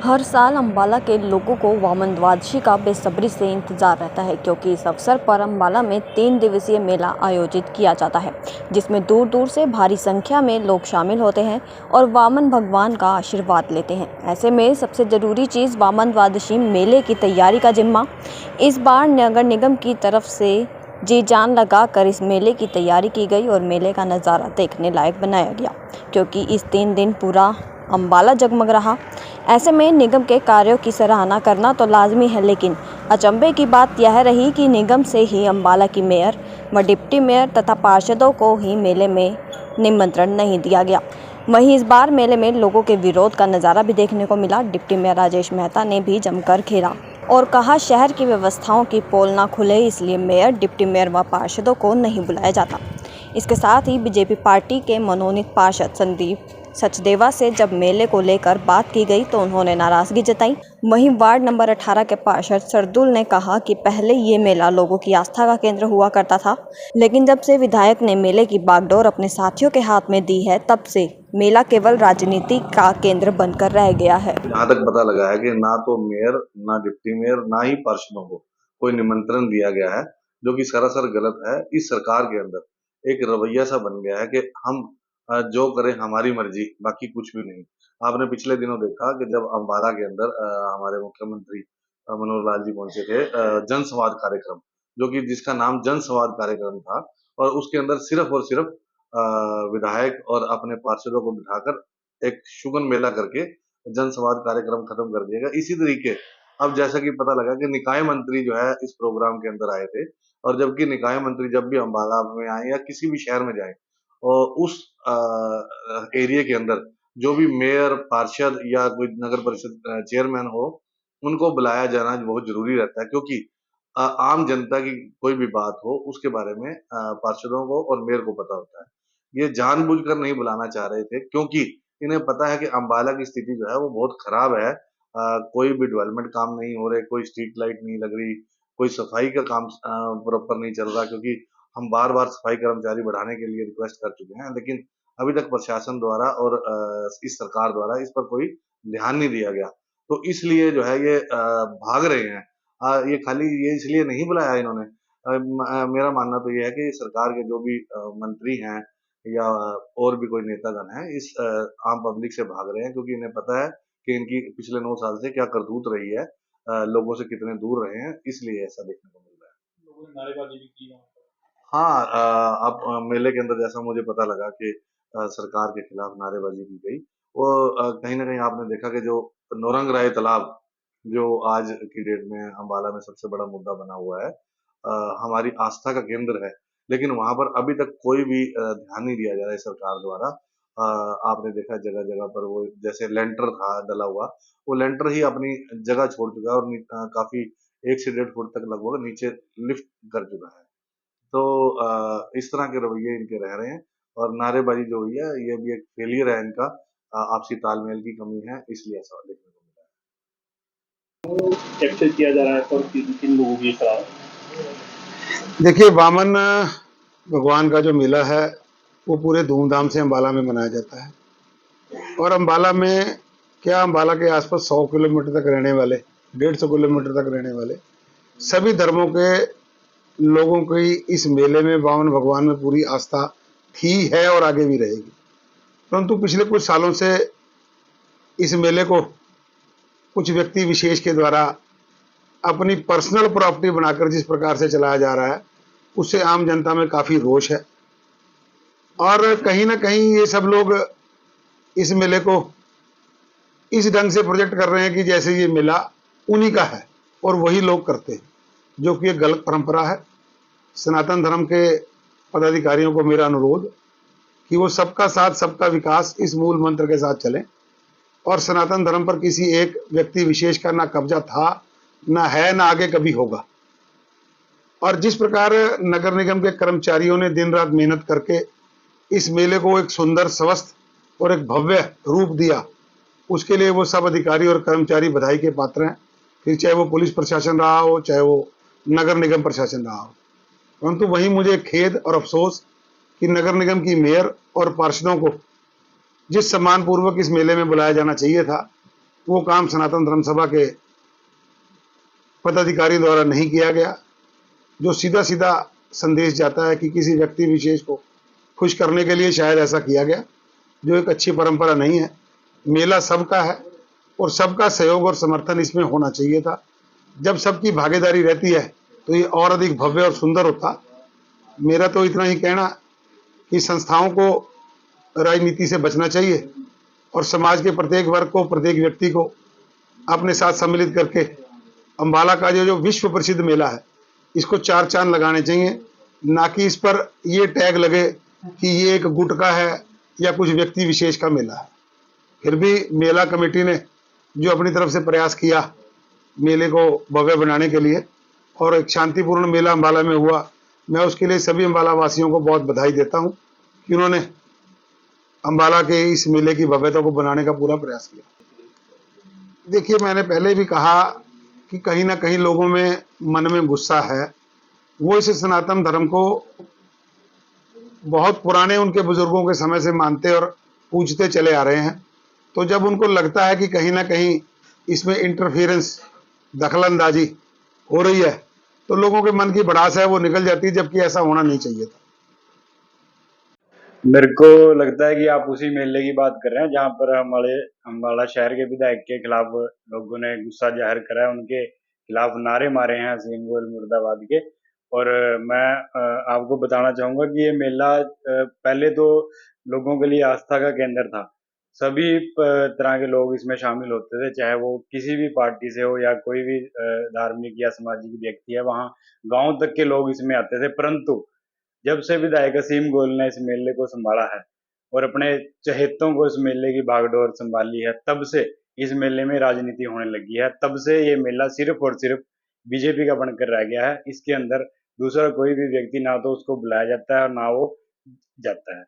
हर साल अंबाला के लोगों को वामन द्वादशी का बेसब्री से इंतजार रहता है, क्योंकि इस अवसर पर अंबाला में 3 दिवसीय मेला आयोजित किया जाता है, जिसमें दूर दूर से भारी संख्या में लोग शामिल होते हैं और वामन भगवान का आशीर्वाद लेते हैं। ऐसे में सबसे ज़रूरी चीज़ वामन द्वादशी मेले की तैयारी का जिम्मा इस बार नगर निगम की तरफ से जी जान लगा कर इस मेले की तैयारी की गई और मेले का नज़ारा देखने लायक बनाया गया, क्योंकि इस 3 दिन पूरा अंबाला जगमग रहा। ऐसे में निगम के कार्यों की सराहना करना तो लाजमी है, लेकिन अचंभे की बात यह रही कि निगम से ही अंबाला की मेयर व डिप्टी मेयर तथा पार्षदों को ही मेले में निमंत्रण नहीं दिया गया। वहीं इस बार मेले में लोगों के विरोध का नज़ारा भी देखने को मिला। डिप्टी मेयर राजेश मेहता ने भी जमकर घेरा और कहा, शहर की व्यवस्थाओं की पोल ना खुले, इसलिए मेयर, डिप्टी मेयर व पार्षदों को नहीं बुलाया जाता। इसके साथ ही बीजेपी पार्टी के मनोनीत पार्षद संदीप सचदेवा से जब मेले को लेकर बात की गई तो उन्होंने नाराजगी जताई। वहीं वार्ड नंबर 18 के पार्षद सरदुल ने कहा कि पहले ये मेला लोगों की आस्था का केंद्र हुआ करता था, लेकिन जब से विधायक ने मेले की बागडोर अपने साथियों के हाथ में दी है, तब से मेला केवल राजनीति का केंद्र बनकर रह गया है। यहाँ तक पता लगा है कि ना तो मेयर, ना डिप्टी मेयर, ना ही पार्षदों को कोई निमंत्रण दिया गया है, जो कि सरासर गलत है। इस सरकार के अंदर एक रवैया सा बन गया है कि हम जो करें हमारी मर्जी, बाकी कुछ भी नहीं। आपने पिछले दिनों देखा कि जब अम्बाला के अंदर हमारे मुख्यमंत्री मनोहर लाल जी पहुंचे थे, जन संवाद कार्यक्रम, जो कि जिसका नाम जन संवाद कार्यक्रम था, और उसके अंदर सिर्फ और सिर्फ विधायक और अपने पार्षदों को बिठाकर एक शुगन मेला करके जन संवाद कार्यक्रम खत्म कर दिया गया। इसी तरीके अब जैसा कि पता लगा कि निकाय मंत्री जो है इस प्रोग्राम के अंदर आए थे, और जबकि निकाय मंत्री जब भी अम्बाला में आए या किसी भी शहर में जाए, और उस एरिया के अंदर जो भी मेयर, पार्षद या कोई नगर परिषद चेयरमैन हो, उनको बुलाया जाना बहुत जरूरी रहता है, क्योंकि आम जनता की कोई भी बात हो उसके बारे में पार्षदों को और मेयर को पता होता है। ये जानबूझकर नहीं बुलाना चाह रहे थे, क्योंकि इन्हें पता है कि अम्बाला की स्थिति जो है वो बहुत खराब है। कोई भी डेवलपमेंट काम नहीं हो रहे, कोई स्ट्रीट लाइट नहीं लग रही, कोई सफाई का काम प्रॉपर नहीं चल रहा, क्योंकि हम बार-बार सफाई कर्मचारी बढ़ाने के लिए रिक्वेस्ट कर चुके हैं, लेकिन अभी तक प्रशासन द्वारा और इस सरकार द्वारा इस पर कोई ध्यान नहीं दिया गया। तो इसलिए जो है ये भाग रहे हैं। ये खाली ये इसलिए नहीं बुलाया इन्होंने। मेरा मानना तो ये है कि सरकार के जो भी मंत्री हैं या और भी कोई नेतागण हैं, इस आम पब्लिक से भाग रहे हैं, क्योंकि इन्हें पता है कि इनकी पिछले 9 साल से क्या करतूत रही है, लोगों से कितने दूर रहे हैं, इसलिए ऐसा देखने को मिल रहा है। लोगों ने नारेबाजी भी की वहाँ पर। हाँ, अब मेले के अंदर जैसा मुझे पता लगा कि सरकार के खिलाफ नारेबाजी की गई। वो कहीं न कहीं आपने देखा कि जो नौरंग राय तालाब, जो आज की डेट में अम्बाला में सबसे बड़ा मुद्दा बना हुआ है, हमारी आस्था का केंद्र है, लेकिन वहाँ पर अभी तक कोई भी ध्यान नहीं दिया जा रहा है सरकार द्वारा। आपने देखा जगह-जगह पर वो जैसे लेंटर था डला हुआ, वो लेंटर ही अपनी जगह छोड़ चुका है और काफ़ी 1 से 1.5 फुट तक लगभग नीचे लिफ्ट कर चुका है। तो इस तरह के रवैये इनके रह रहे हैं, और नारेबाजी जो हुई है ये भी एक फेलियर है इनका, आपसी तालमेल की कमी है, इसलिए ऐसा देखने को मिला है। कैप्चर किया जा रहा है और किन लोगों की खिलाफ। देखिए, वामन भगवान का जो मेला है वो पूरे धूमधाम से अम्बाला में मनाया जाता है, और अम्बाला में क्या, अम्बाला के आसपास 100 किलोमीटर तक रहने वाले, 150 किलोमीटर तक रहने वाले सभी धर्मों के लोगों की इस मेले में, वामन भगवान में पूरी आस्था थी, है और आगे भी रहेगी। परंतु पिछले कुछ सालों से इस मेले को कुछ व्यक्ति विशेष के द्वारा अपनी पर्सनल प्रॉपर्टी बनाकर जिस प्रकार से चलाया जा रहा है, उससे आम जनता में काफ़ी रोष है, और कहीं ना कहीं ये सब लोग इस मेले को इस ढंग से प्रोजेक्ट कर रहे हैं कि जैसे ये मेला उन्हीं का है और वही लोग करते हैं, जो कि एक गलत परंपरा है। सनातन धर्म के पदाधिकारियों को मेरा अनुरोध कि वो सबका साथ सबका विकास इस मूल मंत्र के साथ चलें, और सनातन धर्म पर किसी एक व्यक्ति विशेष का ना कब्जा था, ना है, ना आगे कभी होगा। और जिस प्रकार नगर निगम के कर्मचारियों ने दिन रात मेहनत करके इस मेले को एक सुंदर, स्वस्थ और एक भव्य रूप दिया, उसके लिए वो सब अधिकारी और कर्मचारी बधाई के पात्र हैं, फिर चाहे वो पुलिस प्रशासन रहा हो, चाहे वो नगर निगम प्रशासन रहा हो। परंतु वहीं मुझे खेद और अफसोस कि नगर निगम की मेयर और पार्षदों को जिस सम्मानपूर्वक इस मेले में बुलाया जाना चाहिए था, वो काम सनातन धर्म सभा के पदाधिकारी द्वारा नहीं किया गया। जो सीधा सीधा संदेश जाता है कि किसी व्यक्ति विशेष को खुश करने के लिए शायद ऐसा किया गया, जो एक अच्छी परंपरा नहीं है। मेला सबका है और सबका सहयोग और समर्थन इसमें होना चाहिए था। जब सबकी भागीदारी रहती है तो ये और अधिक भव्य और सुंदर होता। मेरा तो इतना ही कहना कि संस्थाओं को राजनीति से बचना चाहिए और समाज के प्रत्येक वर्ग को, प्रत्येक व्यक्ति को अपने साथ सम्मिलित करके अम्बाला का जो विश्व प्रसिद्ध मेला है, इसको चार चांद लगाने चाहिए, ना कि इस पर ये टैग लगे कि ये एक गुट का है या कुछ व्यक्ति विशेष का मेला है। फिर भी मेला कमेटी ने जो अपनी तरफ से प्रयास किया मेले को भव्य बनाने के लिए और एक शांतिपूर्ण मेला अम्बाला में हुआ, मैं उसके लिए सभी अम्बाला वासियों को बहुत बधाई देता हूं कि उन्होंने अम्बाला के इस मेले की भव्यता को बनाने का पूरा प्रयास किया। देखिए, मैंने पहले भी कहा कि कहीं ना कहीं लोगों में मन में गुस्सा है। वो इस सनातन धर्म को बहुत पुराने उनके बुजुर्गों के समय से मानते और पूजते चले आ रहे हैं। तो जब उनको लगता है कि कहीं ना कहीं इसमें इंटरफेरेंस, दखलंदाजी हो रही है, तो लोगों के मन की भड़ास है वो निकल जाती है, जबकि ऐसा होना नहीं चाहिए था। मेरे को लगता है कि आप उसी मेले की बात कर रहे हैं जहां पर हमारे अम्बाला शहर के विधायक के खिलाफ लोगों ने गुस्सा जाहिर करा है, उनके खिलाफ नारे मारे हैं असीम गोयल मुर्दाबाद के। और मैं आपको बताना चाहूंगा कि ये मेला पहले तो लोगों के लिए आस्था का केंद्र था। सभी तरह के लोग इसमें शामिल होते थे, चाहे वो किसी भी पार्टी से हो या कोई भी धार्मिक या सामाजिक व्यक्ति है। वहाँ गांव तक के लोग इसमें आते थे। परंतु जब से विधायक असीम गोयल ने इस मेले को संभाला है और अपने चहेतों को इस मेले की भागडोर संभाली है, तब से इस मेले में राजनीति होने लगी है। तब से ये मेला सिर्फ और सिर्फ बीजेपी का बनकर रह गया है। इसके अंदर दूसरा कोई भी व्यक्ति ना तो उसको बुलाया जाता है और ना वो जाता है।